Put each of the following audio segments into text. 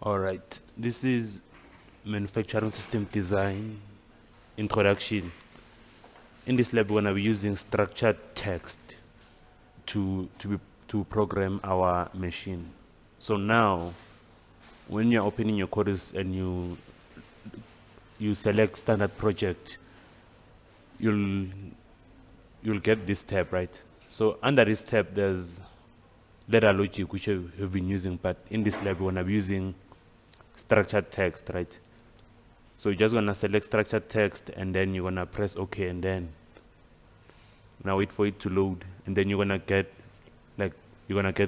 Alright, this is manufacturing system design introduction. In this lab we're going to be using structured text to program our machine. So now when you're opening your Codesys and you select standard project, you'll get this tab, right? So under this tab there's data logic, which we've been using, but in this lab we're going to be using structured text, right? So you're just gonna select structured text and then you're gonna press OK, and then now wait for it to load, and then you're gonna get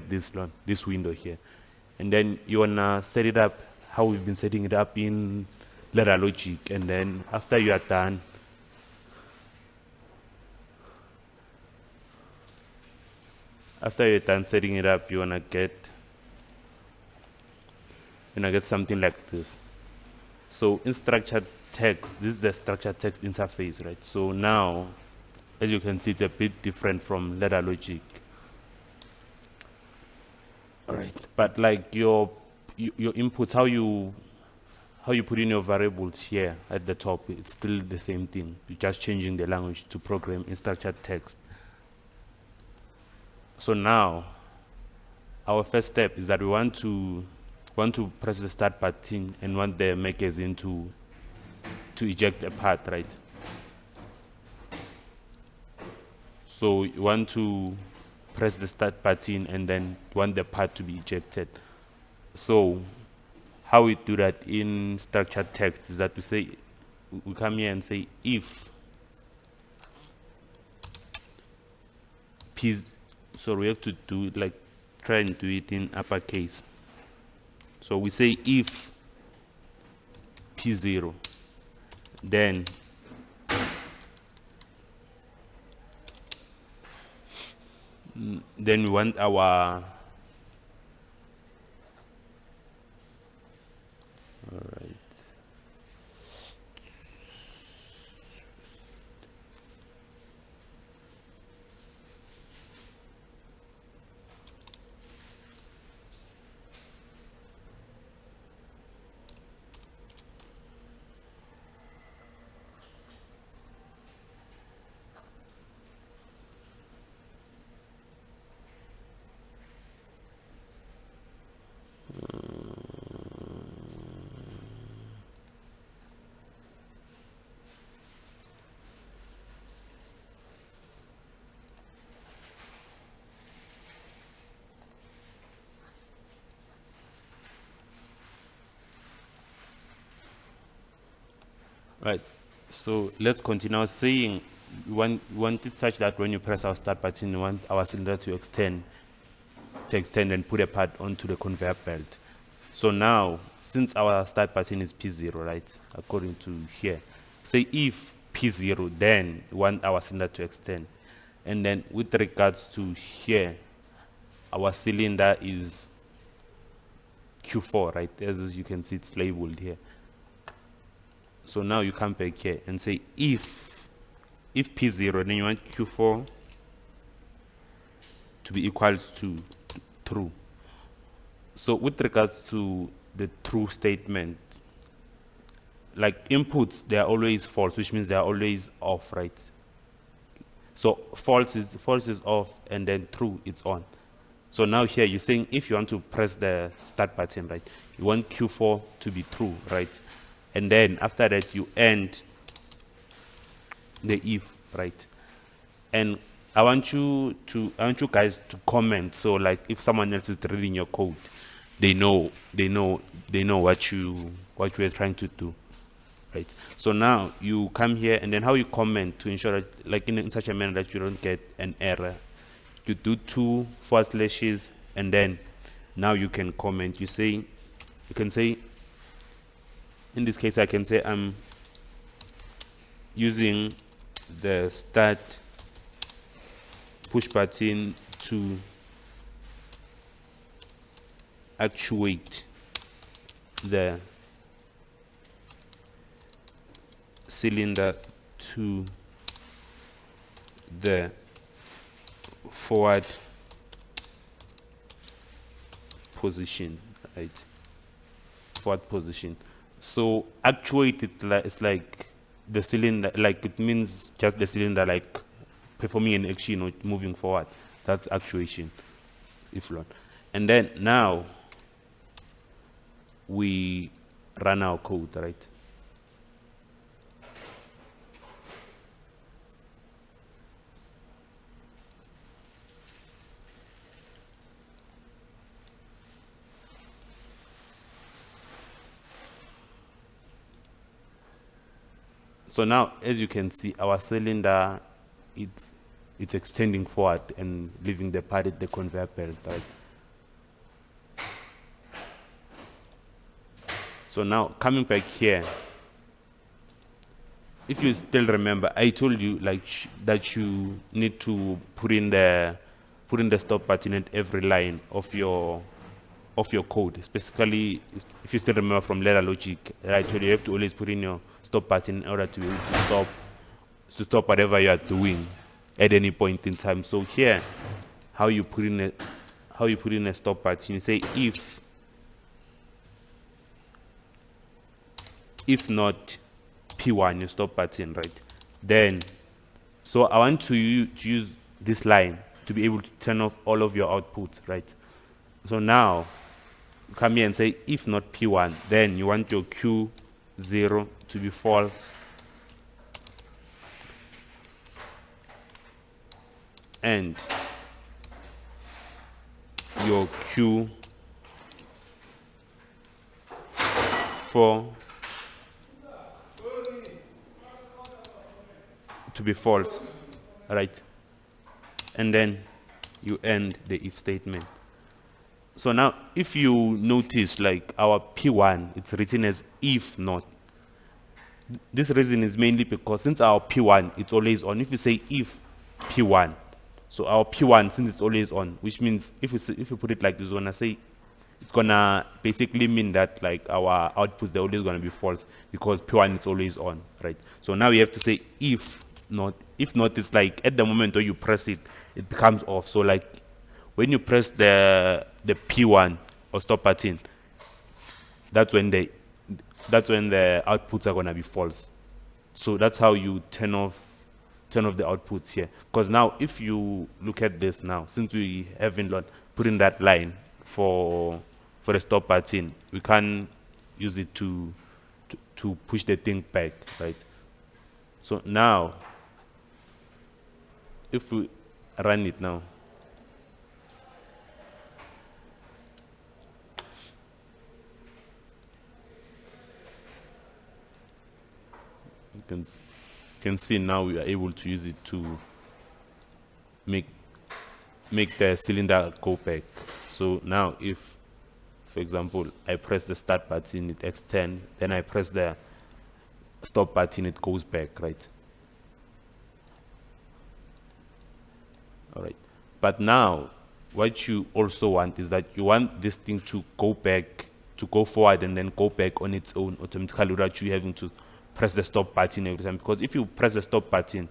this window here, and then you wanna set it up how we've been setting it up in data logic. And then after you are done, setting it up, you wanna get something like this. So in structured text, this is the structured text interface, right? So now, as you can see, it's a bit different from ladder logic. Alright, but like your inputs, how you put in your variables here at the top, it's still the same thing. You're just changing the language to program in structured text. So now, our first step is that we want to press the start button and want the magazine to eject a part, right? So you want to press the start button and then want the part to be ejected. So how we do that in structured text is that we come here and say if p, so we have to do it try and do it in uppercase. So we say if P0, then we want our right. So let's continue saying we want it such that when you press our start button, you want our cylinder to extend and put a part onto the conveyor belt. So now, since our start button is P0, right, according to here, say if P0, then we want our cylinder to extend. And then with regards to here, our cylinder is Q4, right? As you can see, it's labeled here. So now you come back here and say if P0, then you want Q4 to be equals to true. So with regards to the true statement, like inputs, they are always false, which means they are always off, right? So false is off, and then true is on. So now here you're saying if you want to press the start button, right, you want Q4 to be true, right? And then after that you end the if, right? And I want you guys to comment, so like if someone else is reading your code, they know what you are trying to do, right? So now you come here, and then how you comment to ensure that, like in such a manner that you don't get an error, you do 2 forward slashes, and then now you can comment. You can say, in this case I can say I'm using the start push button to actuate the cylinder to the forward position, right? forward position. So actuate it's like the cylinder, like it means just the cylinder like performing an action or moving forward. That's actuation, if not. And then now we run our code, right? So now, as you can see, our cylinder, it's extending forward and leaving the part at the conveyor belt, right? So now, coming back here, if you still remember, I told you like that you need to put in the stop button at every line of your code. Specifically, if you still remember from ladder logic, I told you have to always put in your stop button in order to be able to stop whatever you are doing at any point in time. So here, how you put in a stop button, you say if not P1, your stop button, right? Then, so I want to use this line to be able to turn off all of your outputs, right? So now, come here and say if not P1, then you want your Q0 to be false, and your Q4 to be false, right? And then you end the if statement. So now if you notice, like our P1, it's written as if not. This reason is mainly because since our P1 it's always on, if you say if P1, so our P1, since it's always on, which means if you put it like this, when I say, it's gonna basically mean that like our outputs, they're always gonna be false because P1 is always on, right? So now we have to say if not. If not, it's like at the moment where you press it, it becomes off. So like when you press the P1 or stop button, that's when the outputs are gonna be false. So that's how you turn off the outputs here. Because now if you look at this now, since we haven't put in that line for the stop button, we can't use it to push the thing back, right? So now if we run it now, you can see now we are able to use it to make the cylinder go back. So now if, for example, I press the start button, it extends, then I press the stop button, it goes back, right? All right. But now what you also want is that you want this thing to go back, to go forward and then go back on its own automatically without you having to press the stop button every time. Because if you press the stop button,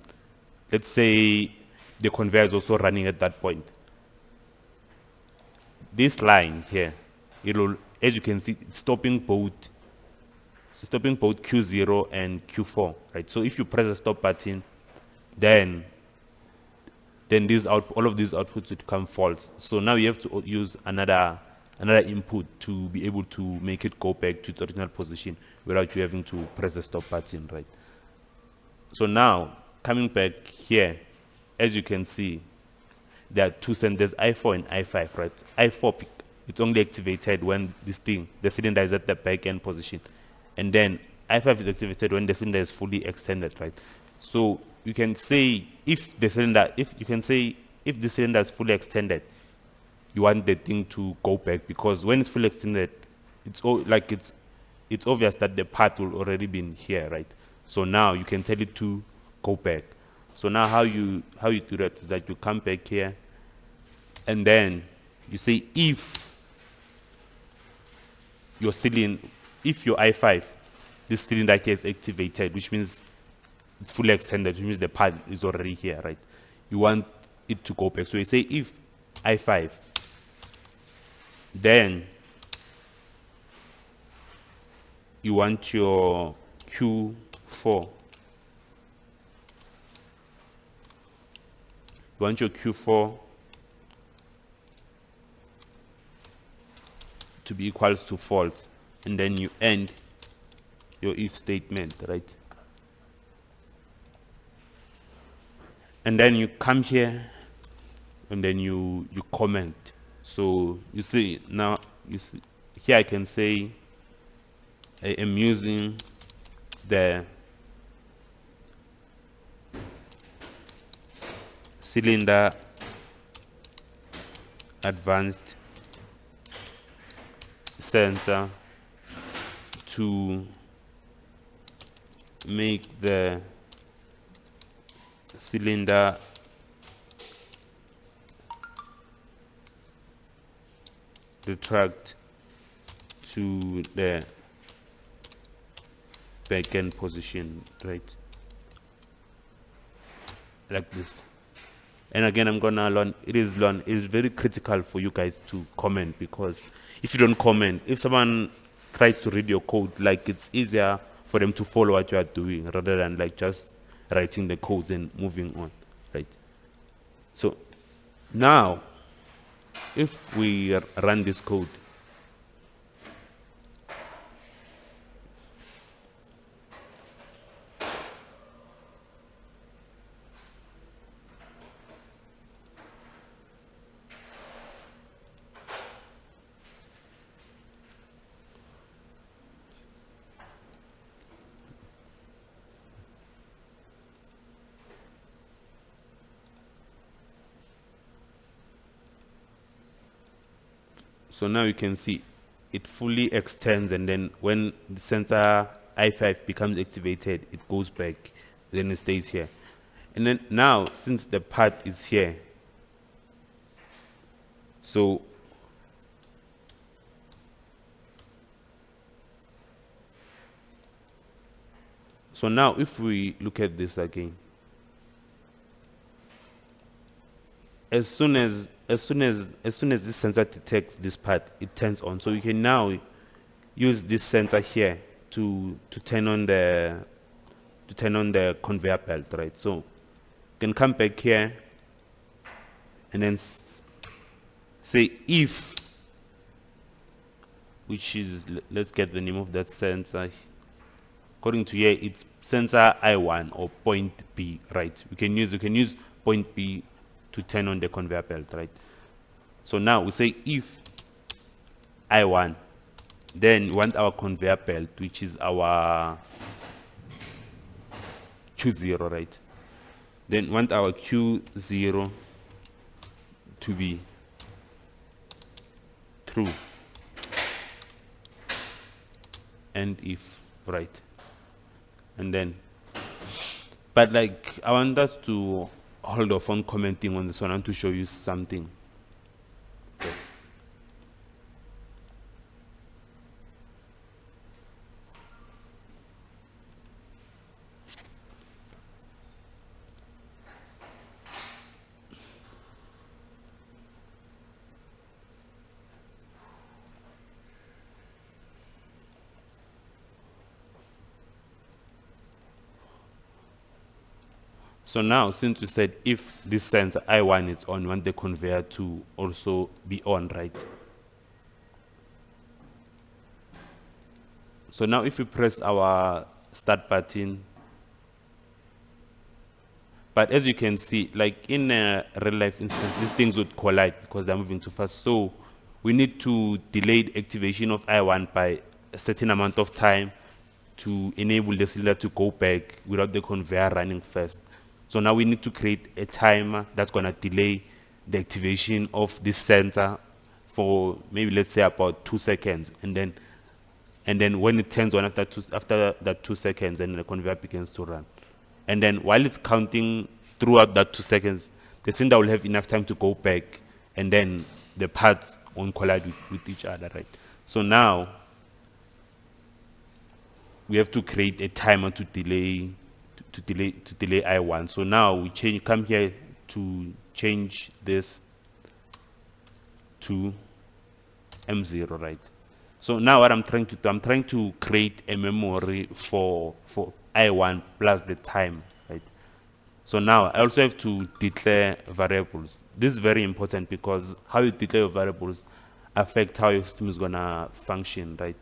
let's say the conveyor is also running at that point, this line here, it'll, as you can see, it's stopping both Q0 and Q4, right? So if you press the stop button, then all of these outputs would come false. So now you have to use another input to be able to make it go back to its original position without you having to press the stop button, right? So now coming back here, as you can see, there are two cylinders, I4 and I5, right? I4, it's only activated when the cylinder is at the back end position, and then I5 is activated when the cylinder is fully extended, right? So you can say if the cylinder is fully extended, you want the thing to go back, because when it's fully extended, it's obvious that the part will already been here, right? So now you can tell it to go back. So now how you do that is that you come back here and then you say if your I5, this cylinder here is activated, which means it's fully extended, which means the part is already here, right? You want it to go back. So you say if I5, then you want your Q4. You want your Q4 to be equals to false, and then you end your if statement, right? And then you come here and then you comment. So you see, now you see here I can say I am using the cylinder advanced sensor to make the cylinder retract to the backend position, right? Like this. And again, I'm gonna learn. It is very critical for you guys to comment, because if you don't comment, if someone tries to read your code, like, it's easier for them to follow what you are doing rather than like just writing the codes and moving on, right? So now, if we run this code, so now you can see it fully extends, and then when the sensor I5 becomes activated, it goes back, then it stays here. And then now, since the path is here, so now if we look at this again, as soon as this sensor detects this path, it turns on. So you can now use this sensor here to turn on the conveyor belt, right? So you can come back here and then say if, which is, let's get the name of that sensor. According to here, it's sensor I1 or point B, right? We can use point B to turn on the conveyor belt, right? So now we say if I1, then we want our conveyor belt, which is our Q0, right? Then we want our Q0 to be true, and if, right? And then, but like, I want us to hold off on commenting on this one. I want to show you something first. So now, since we said if this sensor I1 is on, we want the conveyor to also be on, right? So now if we press our start button, but as you can see, like in a real life instance, these things would collide because they're moving too fast. So we need to delay the activation of I1 by a certain amount of time to enable the cylinder to go back without the conveyor running first. So now we need to create a timer that's going to delay the activation of this sensor for maybe, let's say, about 2 seconds, and then when it turns on after that 2 seconds, then the conveyor begins to run. And then while it's counting throughout that 2 seconds, the cylinder will have enough time to go back, and then the parts won't collide with each other, right? So now we have to create a timer to delay I1. So now we come here to change this to M0, right? So now what I'm trying to do, I'm trying to create a memory for I1 plus the time, right? So now I also have to declare variables. This is very important because how you declare your variables affect how your system is gonna function, right?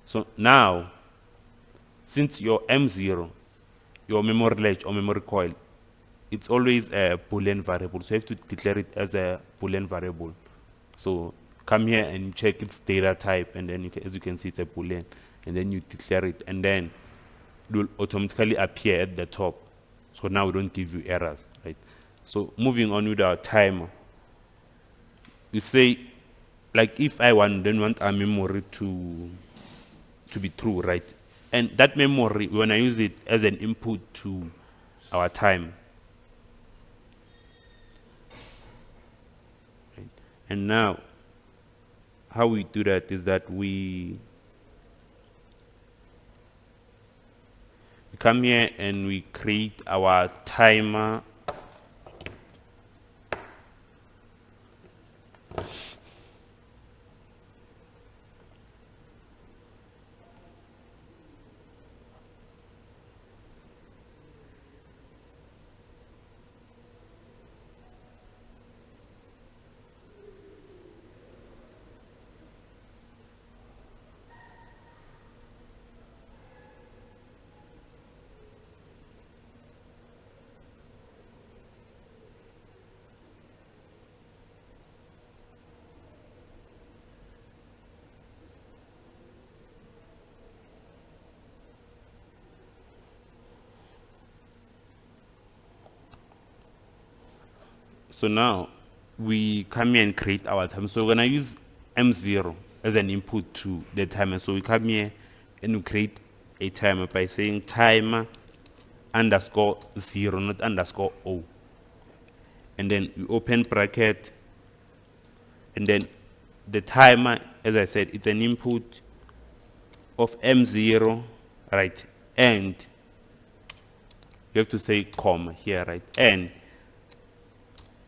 So now, since your M0, your memory latch or memory coil, it's always a Boolean variable. So you have to declare it as a Boolean variable. So come here and check its data type, and then as you can see, it's a Boolean, and then you declare it, and then it will automatically appear at the top. So now we don't give you errors, right? So moving on with our timer, you say, like if I want our memory to be true, right? And that memory, we want to use it as an input to our time. Right? And now, how we do that is that we come here and we create our timer. So now we come here and create our timer. So we're gonna use M0 as an input to the timer. So we come here and we create a timer by saying timer underscore 0, not underscore O. And then we open bracket, and then the timer, as I said, it's an input of M0, right? And you have to say comma here, right? And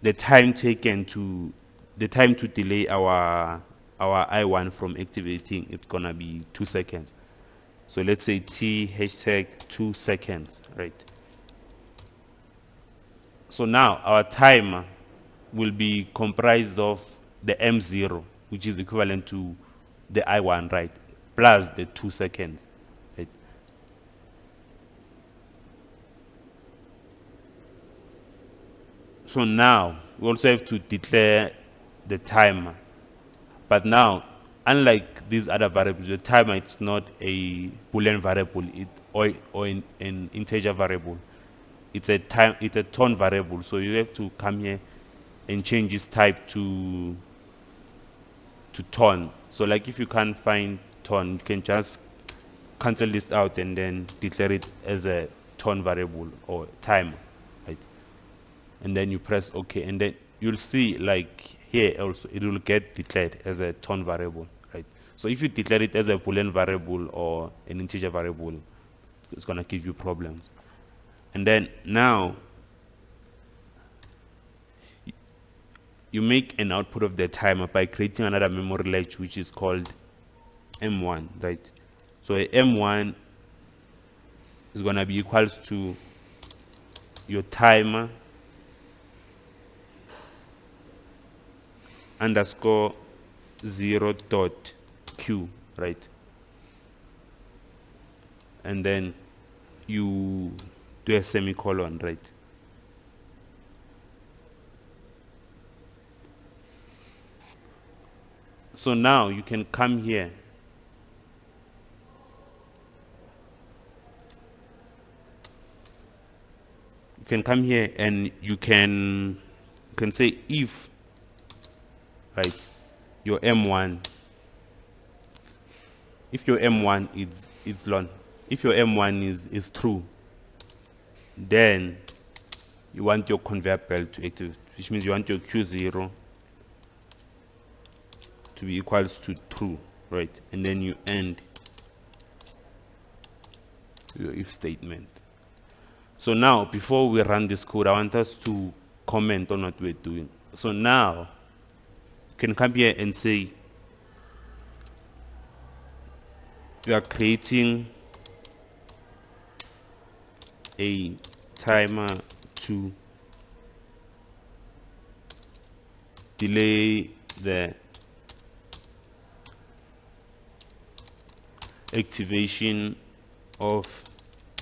the time taken to delay our I1 from activating, it's gonna be 2 seconds. So let's say T hashtag 2 seconds, right? So now our timer will be comprised of the M0, which is equivalent to the I1, right? Plus the 2 seconds, right? So now we also have to declare the timer. But now, unlike these other variables, the timer, it's not a Boolean variable or an integer variable. It's a tone variable. So you have to come here and change its type to tone. So like if you can't find tone, you can just cancel this out and then declare it as a tone variable or timer, right? And then you press OK, and then you'll see, like here also, it will get declared as a tone variable, right? So if you declare it as a Boolean variable or an integer variable, it's gonna give you problems. And then now you make an output of the timer by creating another memory latch, which is called M1, right? So a M1 is gonna be equals to your timer underscore 0 dot q, right? And then you do a semicolon, right? So now you can come here and you can say if, right, your M1, if your M1 is long, if your M1 is true, then you want your conveyor belt to activate, which means you want your Q0 to be equals to true, right? And then you end your if statement. So now, before we run this code, I want us to comment on what we're doing. So now, you can come here and say we are creating a timer to delay the activation of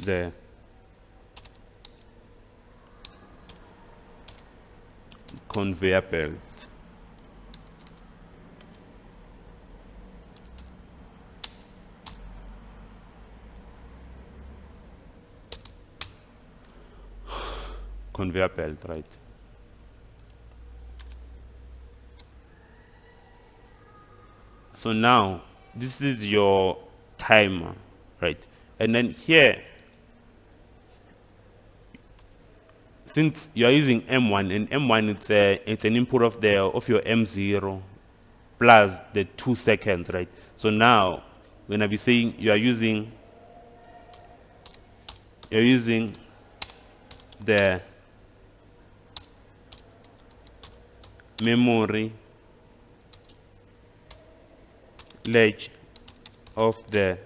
the conveyor belt. Conveyor belt, right? So now this is your timer, right? And then here, since you are using M1, and M1 it's an input of your M0 plus the 2 seconds, right? So now when I be saying you are using the memory latch of the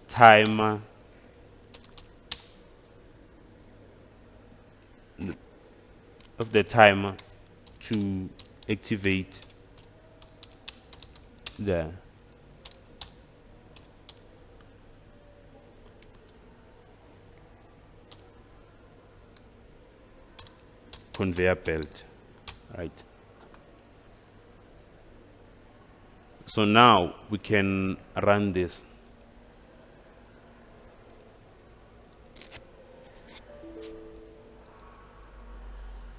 timer to activate the conveyor belt, right? So now we can run this.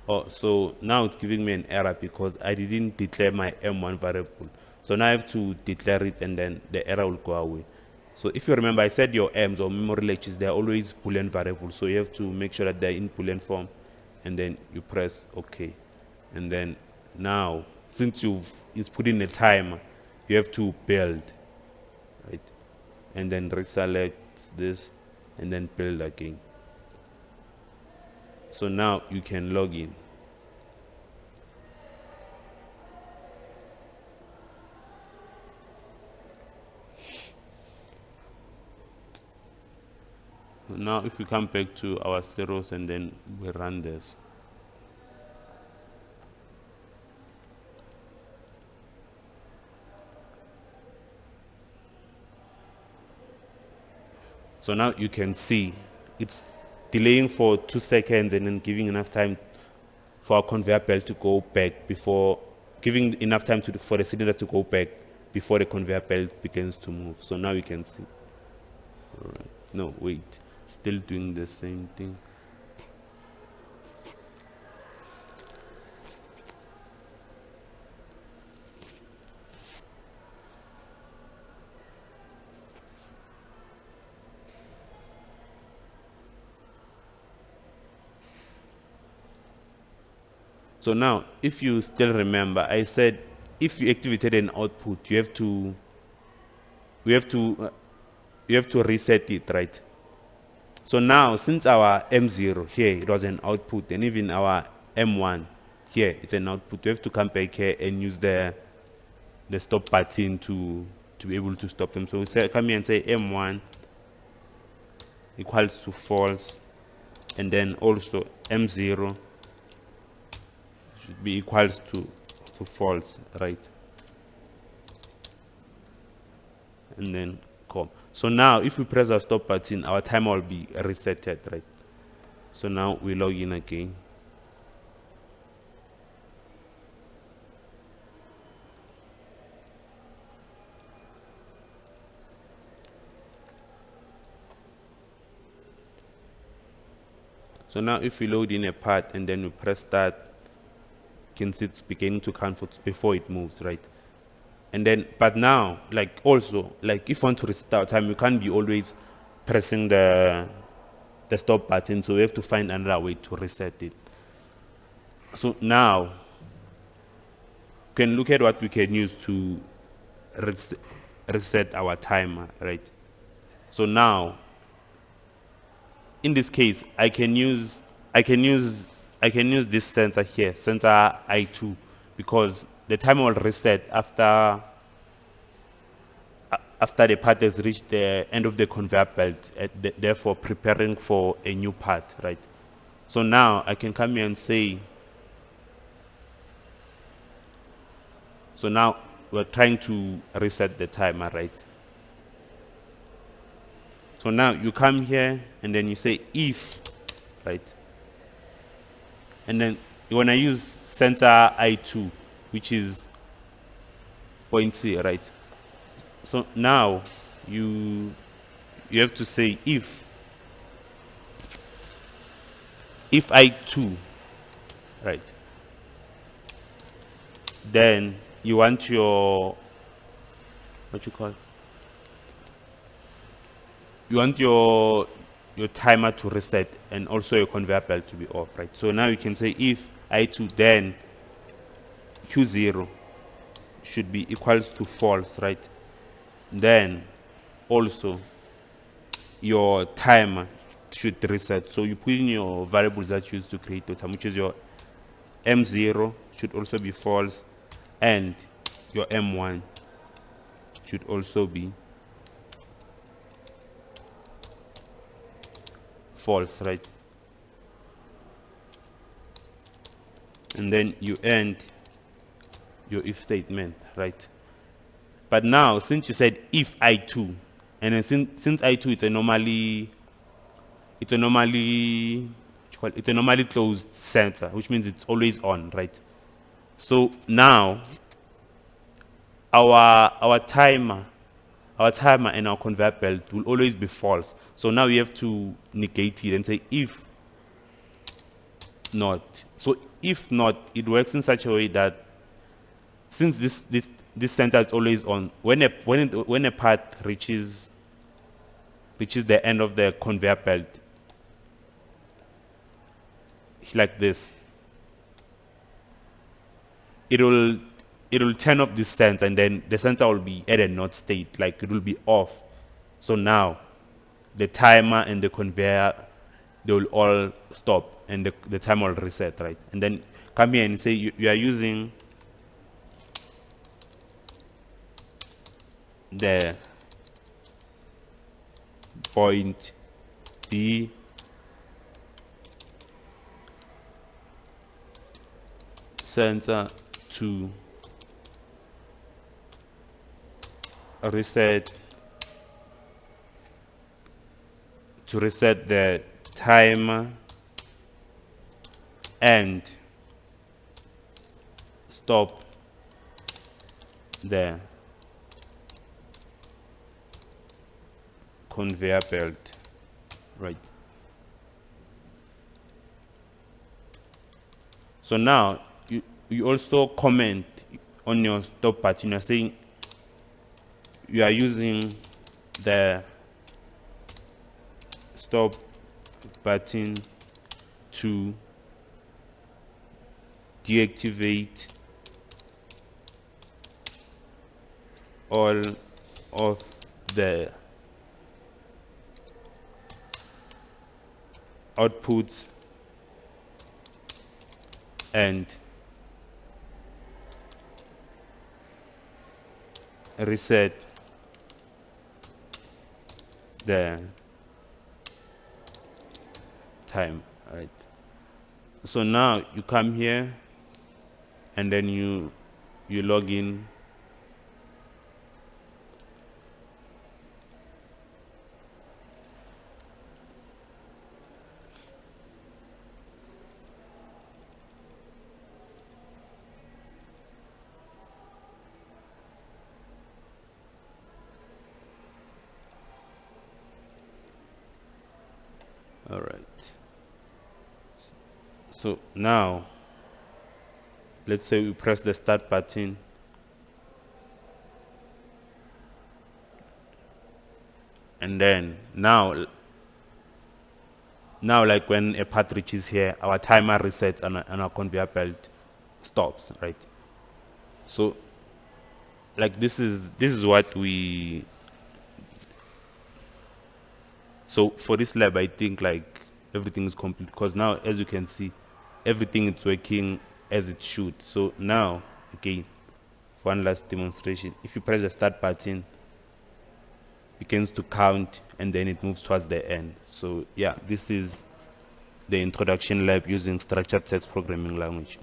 Oh, so now it's giving me an error because I didn't declare my M1 variable. So now I have to declare it and then the error will go away. So if you remember, I said your M's or memory latches, they're always Boolean variables. So you have to make sure that they're in Boolean form and then you press OK. And then now, since it's put in a timer, you have to build, right? And then reselect this and then build again. So now you can log in. Now if we come back to our Ciros and then we run this. So now you can see it's delaying for 2 seconds and then giving enough time for our conveyor belt to go back before, giving enough time for the cylinder to go back before the conveyor belt begins to move. So now you can see. All right. No, wait, still doing the same thing. So now, if you still remember, I said if you activated an output, you have to reset it, right? So now, since our M0 here, it was an output, and even our M1 here, it's an output, you have to come back here and use the stop button to be able to stop them. So we say, come here and say M1 equals to false, and then also M0 should be equals to false, right? And then come. So now if we press our stop button, our timer will be resetted, right? So now we log in again. So now if we load in a part and then we press start, you can see it's beginning to count before it moves, right? And then, but now, like also, like if you want to reset our time, you can't be always pressing the stop button, so we have to find another way to reset it. So now, you can look at what we can use to reset our timer, right? So now, in this case, I can use this sensor here, sensor I2, because the timer will reset after after the part has reached the end of the conveyor belt, therefore preparing for a new part, right? So now I can come here and say, so now we're trying to reset the timer, right? So now you come here and then you say if, right? And then you want to use center I2, which is point C, right? So now you have to say if I2, right? Then you want your, what you call, you want your timer to reset and also your conveyor belt to be off, right? So now you can say if I2, then Q0 should be equals to false, right? Then also your timer should reset. So you put in your variables that you use to create the time, which is your M0 should also be false, and your M1 should also be false, right? And then you end your if statement, right? But now since you said if I2, and then since I2 it's a normally closed sensor, which means it's always on, right? So now our timer and our conveyor belt will always be false. So now we have to negate it and say if not. So if not, it works in such a way that since this sensor is always on, when a part reaches the end of the conveyor belt, like this, it will turn off this sensor, and then the sensor will be at a not state, like it will be off. So now the timer and the conveyor, they will all stop, and the timer will reset, right? And then come here and say you are using the point B sensor to reset the timer and stop the conveyor belt, right? So now you also comment on your stop button. You're saying you are using the stop button to deactivate all of the outputs and reset the time, right? So now you come here and then you log in. All right. So now let's say we press the start button, and then now like when a part reaches here, our timer resets and our conveyor belt stops, right? So like this is what we, so for this lab I think like everything is complete, because now as you can see everything is working as it should. So now again, for one last demonstration, if you press the start button begins to count, and then it moves towards the end. So yeah, this is the introduction lab using structured text programming language.